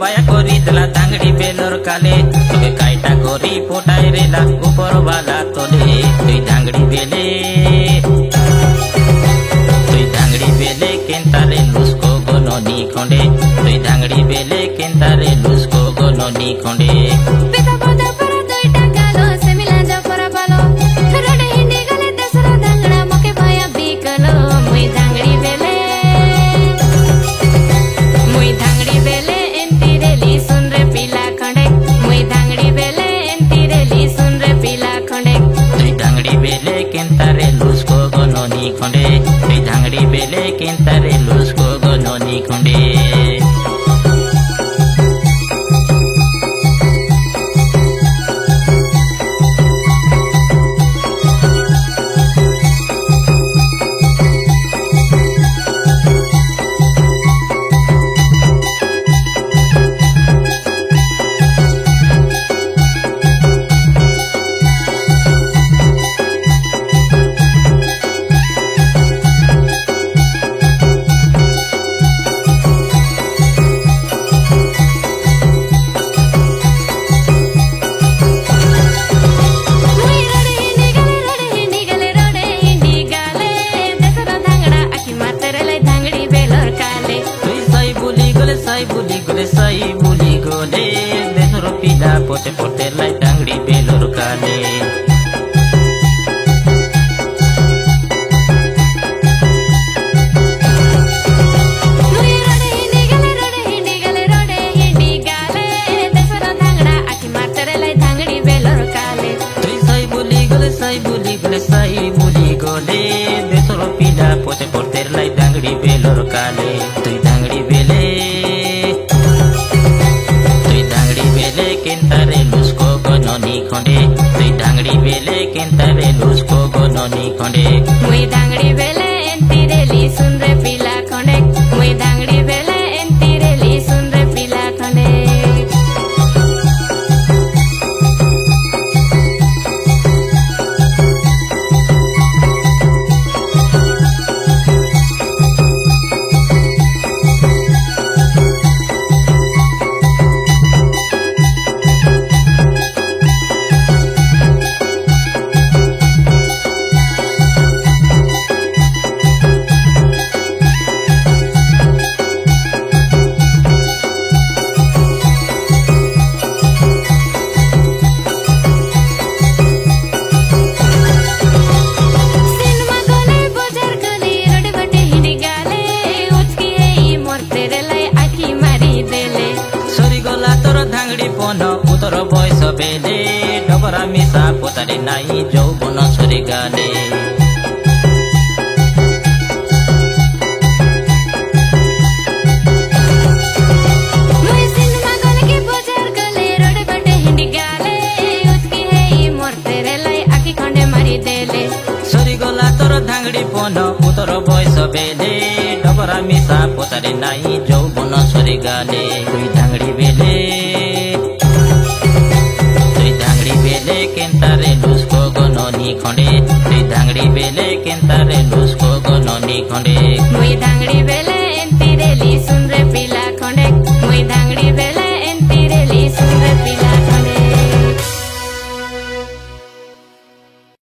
बाया करी देला धांगड़ी बेलर काले तोके काईटा करी पोटाई रेला ऊपर वाला तोले तुई धांगड़ी बेले केंतारे लुस्को गोनोनी खोंडे तुई धांगड़ी बेले केंतारे लुस्को गोनोनी खोंडे बेता बदा पर दुई टाकालो सेमिला जा पर बालो रडे हिंडी गले दसरा धांगड़ा मके भाया बिकलो मुई धांगड़ी बेले एंतीरे ली सुन रे पीला खंडे मुई धांगड़ी बेले एंतीरे ली सुन रे पीला खंडे तुई धांगड़ी बेले केंतारे लुस्को गोनोनी खोंडे तुई धांगड़ी बेले केंतारे लुस्को गोनोनी खोंडे साई बुली गोले देसरो पीला पोटे पोटे लाई धांगड़ी बेलर काले मुई रडे हिंडी गले देसरो धांगड़ा आखी मारते लाई धांगड़ी बेलर काले तुई साई बुली गोले साई बुली गोले देसरो पीला पोटे पोटे लाई धांगड़ी बेलर काले तुई धांगड़ी बेले केंतारे लुस्को गोनोनी खोंडे तुई धांगड़ी बेले केंतारे लुस्को गोनोनी खोंडे मुई धांगड़ी बेले एंतीरे ली सुन रे पीला खंडे मुई धांगड़ी बेले एंतीरे ली सुन रे पीला खंडे धांगड़ी पोनो उतर बयस बेले डबरा मिसा पोतारे नाई जौबन सरी गाले मुई सिनेमा गले के बजार गले रोड बटे हिंडी गाले उसकी है मोर तेरे लाई आखी खंडे मारी देले सरी गला तोर धांगड़ी पोनो उतर बयस बेले डबरा मिसा पोतारे नाई जौबन सरी गाले तुई धांगड़ी बेले केंतारे लुस्को गोनोनी खोंडे तुई धांगड़ी बेले केंतारे लुस्को गोनोनी खोंडे मुई धांगड़ी